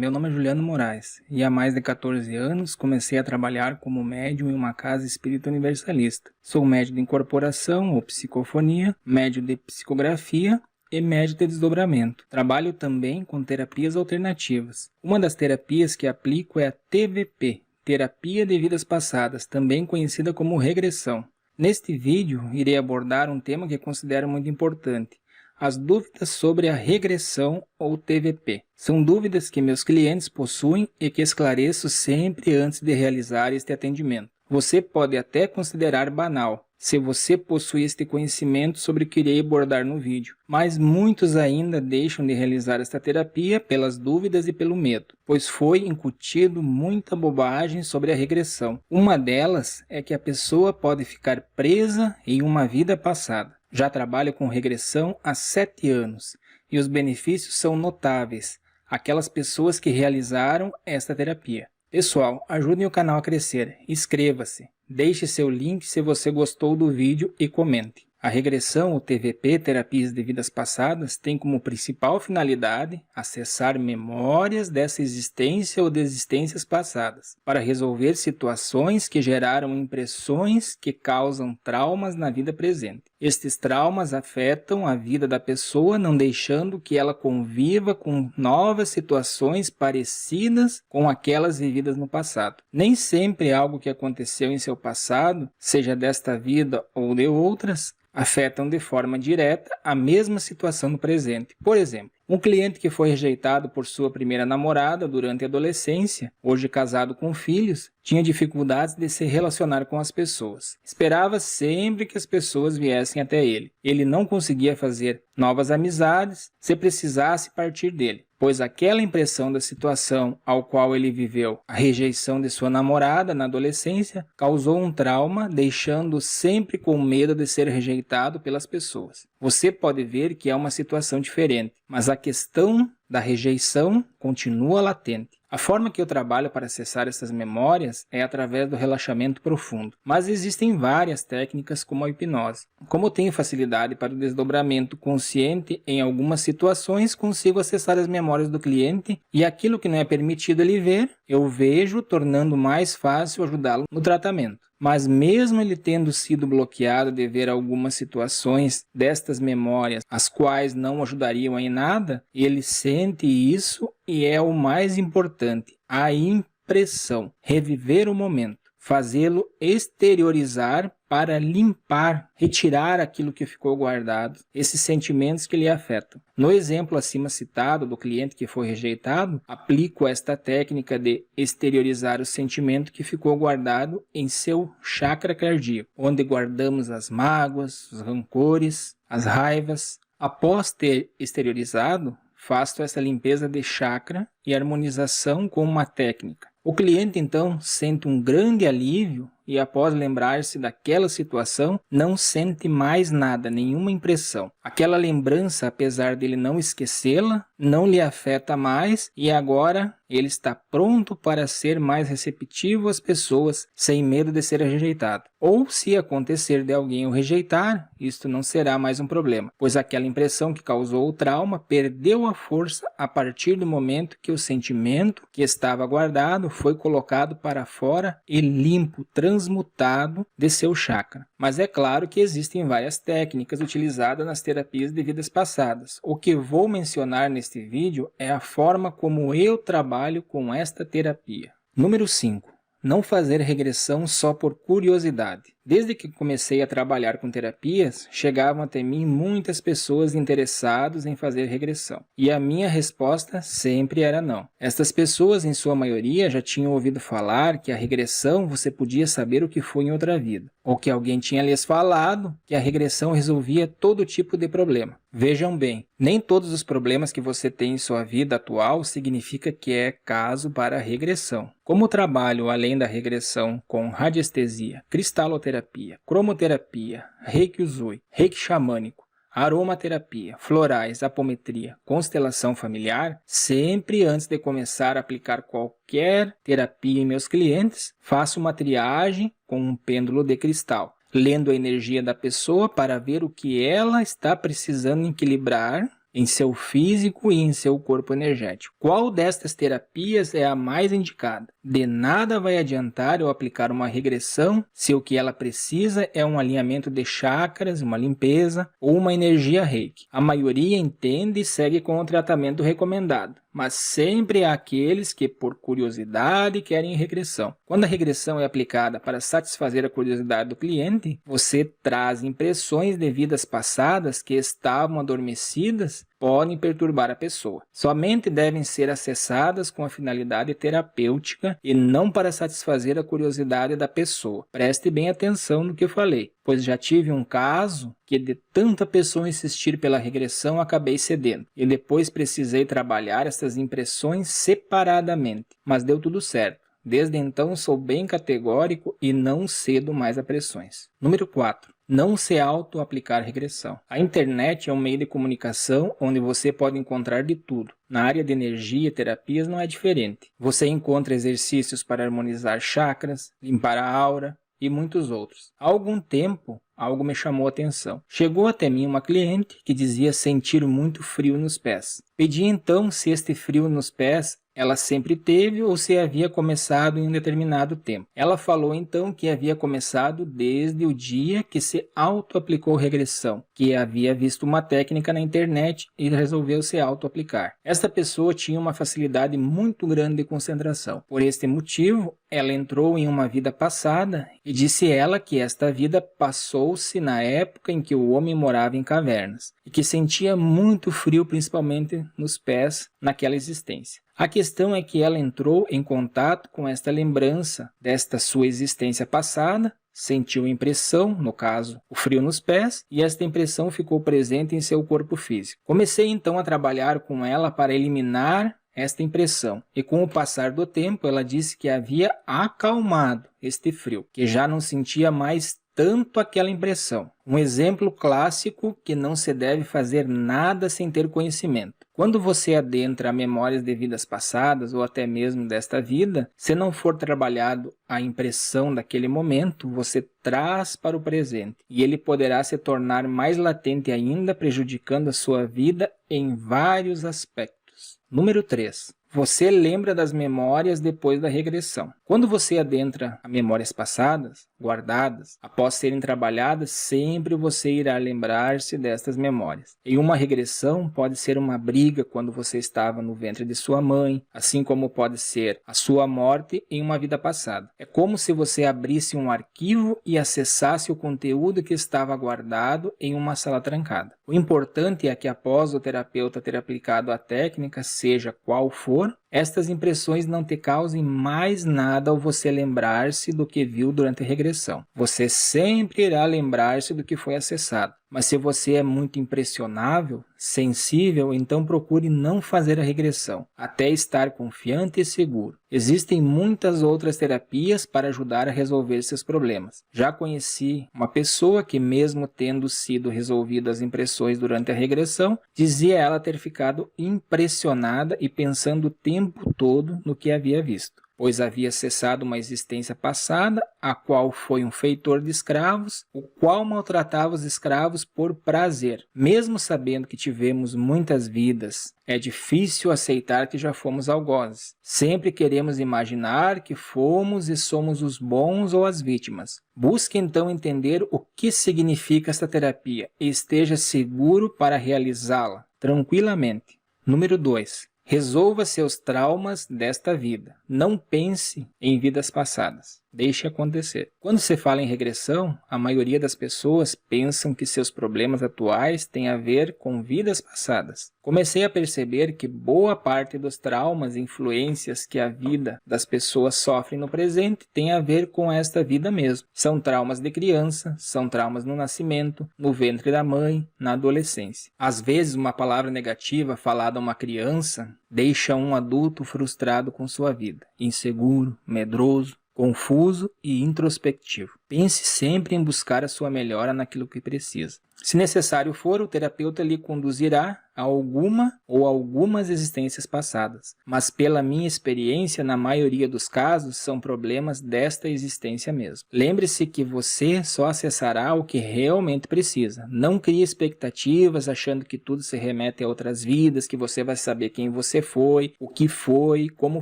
meu nome é Juliano Moraes e há mais de 14 anos comecei a trabalhar como médium em uma casa espírita universalista. Sou médium de incorporação ou psicofonia, médium de psicografia e médium de desdobramento. Trabalho também com terapias alternativas. Uma das terapias que aplico é a TVP, Terapia de Vidas Passadas, também conhecida como regressão. Neste vídeo, irei abordar um tema que considero muito importante: as dúvidas sobre a regressão ou TVP. São dúvidas que meus clientes possuem e que esclareço sempre antes de realizar este atendimento. Você pode até considerar banal, se você possui este conhecimento sobre o que irei abordar no vídeo, mas muitos ainda deixam de realizar esta terapia pelas dúvidas e pelo medo, pois foi incutido muita bobagem sobre a regressão. Uma delas é que a pessoa pode ficar presa em uma vida passada. Já trabalho com regressão há 7 anos e os benefícios são notáveis. Aquelas pessoas que realizaram esta terapia. Pessoal, ajudem o canal a crescer. Inscreva-se, deixe seu link se você gostou do vídeo e comente. A regressão, ou TVP, Terapias de Vidas Passadas, tem como principal finalidade acessar memórias dessa existência ou de existências passadas, para resolver situações que geraram impressões que causam traumas na vida presente. Estes traumas afetam a vida da pessoa, não deixando que ela conviva com novas situações parecidas com aquelas vividas no passado. Nem sempre algo que aconteceu em seu passado, seja desta vida ou de outras, afetam de forma direta a mesma situação no presente. Por exemplo, um cliente que foi rejeitado por sua primeira namorada durante a adolescência, hoje casado com filhos, tinha dificuldades de se relacionar com as pessoas. Esperava sempre que as pessoas viessem até ele. Ele não conseguia fazer novas amizades se precisasse partir dele, pois aquela impressão da situação ao qual ele viveu, a rejeição de sua namorada na adolescência, causou um trauma, deixando-o sempre com medo de ser rejeitado pelas pessoas. Você pode ver que é uma situação diferente, mas a questão da rejeição continua latente. A forma que eu trabalho para acessar essas memórias é através do relaxamento profundo, mas existem várias técnicas como a hipnose. Como eu tenho facilidade para o desdobramento consciente, em algumas situações consigo acessar as memórias do cliente e aquilo que não é permitido ele ver, eu vejo, tornando mais fácil ajudá-lo no tratamento. Mas mesmo ele tendo sido bloqueado de ver algumas situações destas memórias, as quais não ajudariam em nada, ele sente isso e é o mais importante, a impressão, reviver o momento, fazê-lo exteriorizar para limpar, retirar aquilo que ficou guardado, esses sentimentos que lhe afetam. No exemplo acima citado do cliente que foi rejeitado, aplico esta técnica de exteriorizar o sentimento que ficou guardado em seu chakra cardíaco, onde guardamos as mágoas, os rancores, as raivas. Após ter exteriorizado, faço essa limpeza de chakra e harmonização com uma técnica. O cliente então sente um grande alívio e após lembrar-se daquela situação, não sente mais nada, nenhuma impressão. Aquela lembrança, apesar dele não esquecê-la, não lhe afeta mais e agora ele está pronto para ser mais receptivo às pessoas, sem medo de ser rejeitado. Ou se acontecer de alguém o rejeitar, isto não será mais um problema, pois aquela impressão que causou o trauma perdeu a força a partir do momento que o sentimento que estava guardado foi colocado para fora e limpo, transmutado de seu chakra. Mas é claro que existem várias técnicas utilizadas nas terapias de vidas passadas. O que vou mencionar neste vídeo é a forma como eu trabalho com esta terapia. Número 5. Não fazer regressão só por curiosidade. Desde que comecei a trabalhar com terapias, chegavam até mim muitas pessoas interessadas em fazer regressão. E a minha resposta sempre era não. Estas pessoas, em sua maioria, já tinham ouvido falar que a regressão você podia saber o que foi em outra vida. Ou que alguém tinha lhes falado que a regressão resolvia todo tipo de problema. Vejam bem, nem todos os problemas que você tem em sua vida atual significa que é caso para a regressão. Como trabalho além da regressão com radiestesia, cristaloterapia, cromoterapia, reiki usui, reiki xamânico, aromaterapia, florais, apometria, constelação familiar, sempre antes de começar a aplicar qualquer terapia em meus clientes, faço uma triagem com um pêndulo de cristal, lendo a energia da pessoa para ver o que ela está precisando equilibrar em seu físico e em seu corpo energético. Qual destas terapias é a mais indicada? De nada vai adiantar eu aplicar uma regressão se o que ela precisa é um alinhamento de chakras, uma limpeza ou uma energia reiki. A maioria entende e segue com o tratamento recomendado, mas sempre há aqueles que, por curiosidade, querem regressão. Quando a regressão é aplicada para satisfazer a curiosidade do cliente, você traz impressões de vidas passadas que estavam adormecidas, podem perturbar a pessoa. Somente devem ser acessadas com a finalidade terapêutica e não para satisfazer a curiosidade da pessoa. Preste bem atenção no que eu falei, pois já tive um caso que de tanta pessoa insistir pela regressão acabei cedendo. E depois precisei trabalhar essas impressões separadamente, mas deu tudo certo. Desde então sou bem categórico e não cedo mais a pressões. Número 4. Não se auto-aplicar regressão. A internet é um meio de comunicação onde você pode encontrar de tudo. Na área de energia e terapias não é diferente. Você encontra exercícios para harmonizar chakras, limpar a aura e muitos outros. Há algum tempo, algo me chamou a atenção. Chegou até mim uma cliente que dizia sentir muito frio nos pés. Pedi então se este frio nos pés ela sempre teve ou se havia começado em um determinado tempo. Ela falou então que havia começado desde o dia que se auto-aplicou regressão, que havia visto uma técnica na internet e resolveu se auto-aplicar. Esta pessoa tinha uma facilidade muito grande de concentração. Por este motivo, ela entrou em uma vida passada e disse ela que esta vida passou-se na época em que o homem morava em cavernas e que sentia muito frio, principalmente nos pés, naquela existência. A questão é que ela entrou em contato com esta lembrança desta sua existência passada, sentiu impressão, no caso, o frio nos pés, e esta impressão ficou presente em seu corpo físico. Comecei então a trabalhar com ela para eliminar esta impressão, e com o passar do tempo ela disse que havia acalmado este frio, que já não sentia mais tanto aquela impressão. Um exemplo clássico que não se deve fazer nada sem ter conhecimento. Quando você adentra a memórias de vidas passadas ou até mesmo desta vida, se não for trabalhado a impressão daquele momento, você traz para o presente e ele poderá se tornar mais latente ainda, prejudicando a sua vida em vários aspectos. Número 3. Você lembra das memórias depois da regressão. Quando você adentra a memórias passadas, guardadas, após serem trabalhadas, sempre você irá lembrar-se destas memórias. Em uma regressão, pode ser uma briga quando você estava no ventre de sua mãe, assim como pode ser a sua morte em uma vida passada. É como se você abrisse um arquivo e acessasse o conteúdo que estava guardado em uma sala trancada. O importante é que após o terapeuta ter aplicado a técnica, seja qual for, estas impressões não te causem mais nada ao você lembrar-se do que viu durante a regressão. Você sempre irá lembrar-se do que foi acessado. Mas se você é muito impressionável, sensível, então procure não fazer a regressão, até estar confiante e seguro. Existem muitas outras terapias para ajudar a resolver seus problemas. Já conheci uma pessoa que, mesmo tendo sido resolvidas as impressões durante a regressão, dizia ela ter ficado impressionada e pensando o tempo todo no que havia visto, pois havia cessado uma existência passada, a qual foi um feitor de escravos, o qual maltratava os escravos por prazer. Mesmo sabendo que tivemos muitas vidas, é difícil aceitar que já fomos algozes. Sempre queremos imaginar que fomos e somos os bons ou as vítimas. Busque então entender o que significa esta terapia e esteja seguro para realizá-la tranquilamente. Número 2. Resolva seus traumas desta vida. Não pense em vidas passadas. Deixe acontecer. Quando se fala em regressão, a maioria das pessoas pensam que seus problemas atuais têm a ver com vidas passadas. Comecei a perceber que boa parte dos traumas e influências que a vida das pessoas sofrem no presente tem a ver com esta vida mesmo. São traumas de criança, são traumas no nascimento, no ventre da mãe, na adolescência. Às vezes, uma palavra negativa falada a uma criança deixa um adulto frustrado com sua vida, inseguro, medroso, confuso e introspectivo. Pense sempre em buscar a sua melhora naquilo que precisa. Se necessário for, o terapeuta lhe conduzirá a alguma ou algumas existências passadas, mas pela minha experiência, na maioria dos casos, são problemas desta existência mesmo. Lembre-se que você só acessará o que realmente precisa. Não crie expectativas achando que tudo se remete a outras vidas, que você vai saber quem você foi, o que foi, como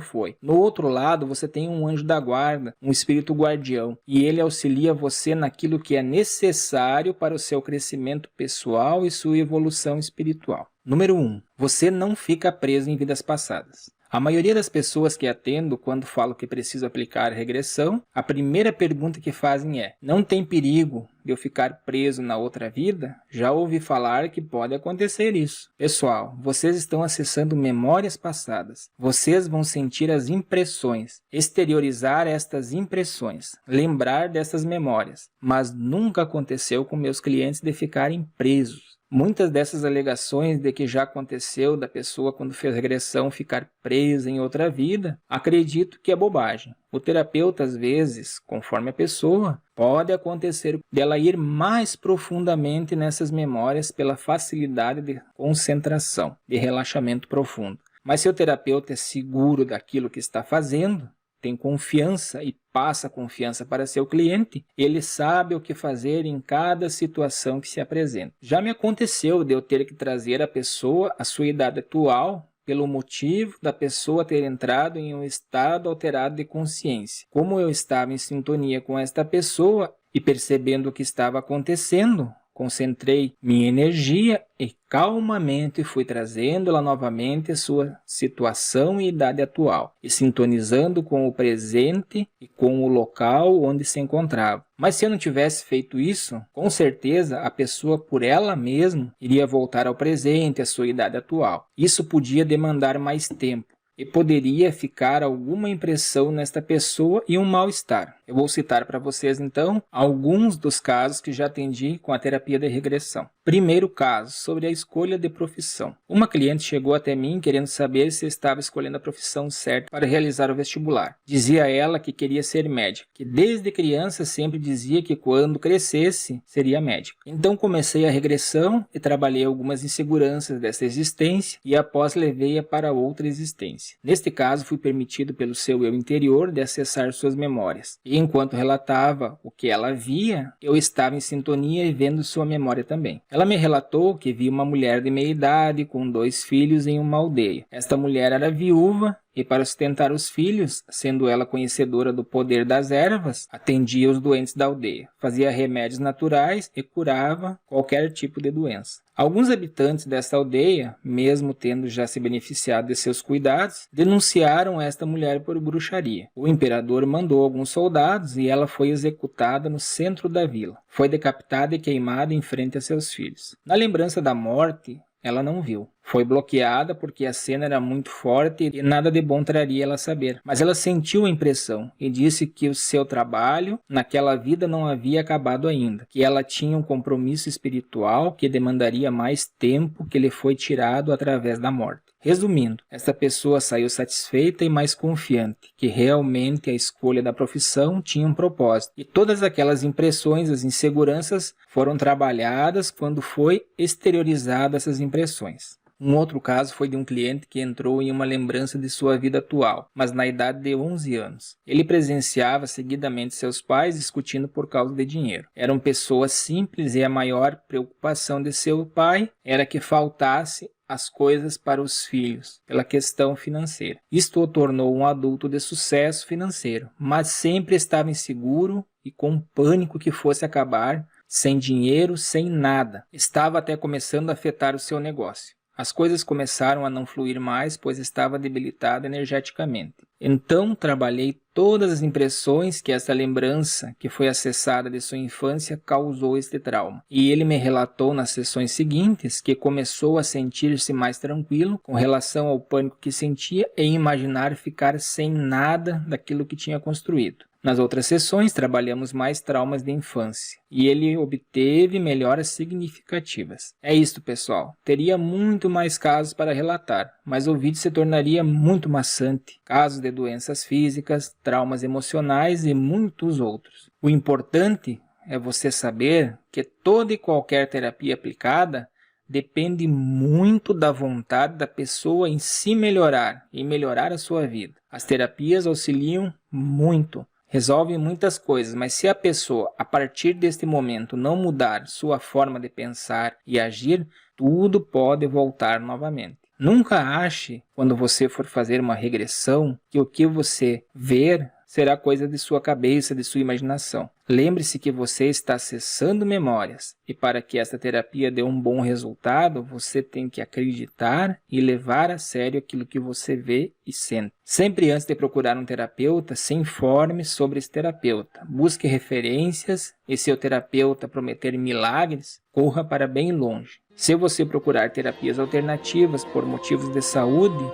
foi. No outro lado, você tem um anjo da guarda, um espírito guardião, e ele auxilia você naquilo que é necessário para o seu crescimento pessoal e sua evolução espiritual. Número 1. Você não fica preso em vidas passadas. A maioria das pessoas que atendo, quando falo que preciso aplicar regressão, a primeira pergunta que fazem é: não tem perigo de eu ficar preso na outra vida? Já ouvi falar que pode acontecer isso. Pessoal, vocês estão acessando memórias passadas. Vocês vão sentir as impressões, exteriorizar estas impressões, lembrar dessas memórias. Mas nunca aconteceu com meus clientes de ficarem presos. Muitas dessas alegações de que já aconteceu da pessoa quando fez regressão ficar presa em outra vida, acredito que é bobagem. O terapeuta, às vezes, conforme a pessoa, pode acontecer dela ir mais profundamente nessas memórias pela facilidade de concentração, de relaxamento profundo. Mas se o terapeuta é seguro daquilo que está fazendo, tem confiança e passa confiança para seu cliente, ele sabe o que fazer em cada situação que se apresenta. Já me aconteceu de eu ter que trazer a pessoa à sua idade atual pelo motivo da pessoa ter entrado em um estado alterado de consciência. Como eu estava em sintonia com esta pessoa e percebendo o que estava acontecendo, concentrei minha energia e calmamente fui trazendo-la novamente à sua situação e idade atual, e sintonizando com o presente e com o local onde se encontrava. Mas se eu não tivesse feito isso, com certeza a pessoa por ela mesma iria voltar ao presente, à sua idade atual. Isso podia demandar mais tempo e poderia ficar alguma impressão nesta pessoa e um mal-estar. Eu vou citar para vocês, então, alguns dos casos que já atendi com a terapia de regressão. Primeiro caso, sobre a escolha de profissão. Uma cliente chegou até mim querendo saber se eu estava escolhendo a profissão certa para realizar o vestibular. Dizia ela que queria ser médica, que desde criança sempre dizia que quando crescesse seria médica. Então comecei a regressão e trabalhei algumas inseguranças dessa existência e após levei-a para outra existência. Neste caso, fui permitido pelo seu eu interior de acessar suas memórias. E enquanto relatava o que ela via, eu estava em sintonia e vendo sua memória também. Ela me relatou que via uma mulher de meia idade com 2 filhos em uma aldeia. Esta mulher era viúva e para sustentar os filhos, sendo ela conhecedora do poder das ervas, atendia os doentes da aldeia, fazia remédios naturais e curava qualquer tipo de doença. Alguns habitantes desta aldeia, mesmo tendo já se beneficiado de seus cuidados, denunciaram esta mulher por bruxaria. O imperador mandou alguns soldados e ela foi executada no centro da vila. Foi decapitada e queimada em frente a seus filhos. Na lembrança da morte, ela não viu. Foi bloqueada porque a cena era muito forte e nada de bom traria ela saber. Mas ela sentiu a impressão e disse que o seu trabalho naquela vida não havia acabado ainda, que ela tinha um compromisso espiritual que demandaria mais tempo que lhe foi tirado através da morte. Resumindo, esta pessoa saiu satisfeita e mais confiante, que realmente a escolha da profissão tinha um propósito. E todas aquelas impressões, as inseguranças, foram trabalhadas quando foi exteriorizada essas impressões. Um outro caso foi de um cliente que entrou em uma lembrança de sua vida atual, mas na idade de 11 anos. Ele presenciava seguidamente seus pais discutindo por causa de dinheiro. Eram pessoas simples e a maior preocupação de seu pai era que faltasse as coisas para os filhos, pela questão financeira. Isto o tornou um adulto de sucesso financeiro, mas sempre estava inseguro e com pânico que fosse acabar sem dinheiro, sem nada. Estava até começando a afetar o seu negócio. As coisas começaram a não fluir mais, pois estava debilitado energeticamente. Então, trabalhei todas as impressões que essa lembrança, que foi acessada de sua infância, causou este trauma. E ele me relatou nas sessões seguintes que começou a sentir-se mais tranquilo com relação ao pânico que sentia e imaginar ficar sem nada daquilo que tinha construído. Nas outras sessões, trabalhamos mais traumas de infância e ele obteve melhoras significativas. É isto, pessoal. Teria muito mais casos para relatar, mas o vídeo se tornaria muito maçante. Casos de doenças físicas, traumas emocionais e muitos outros. O importante é você saber que toda e qualquer terapia aplicada depende muito da vontade da pessoa em se melhorar e melhorar a sua vida. As terapias auxiliam muito, resolvem muitas coisas, mas se a pessoa, a partir deste momento, não mudar sua forma de pensar e agir, tudo pode voltar novamente. Nunca ache, quando você for fazer uma regressão, que o que você ver será coisa de sua cabeça, de sua imaginação. Lembre-se que você está acessando memórias e para que esta terapia dê um bom resultado, você tem que acreditar e levar a sério aquilo que você vê e sente. Sempre antes de procurar um terapeuta, se informe sobre esse terapeuta. Busque referências e se o terapeuta prometer milagres, corra para bem longe. Se você procurar terapias alternativas por motivos de saúde,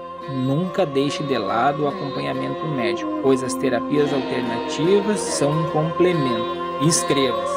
nunca deixe de lado o acompanhamento médico, pois as terapias alternativas são um complemento. Inscreva-se!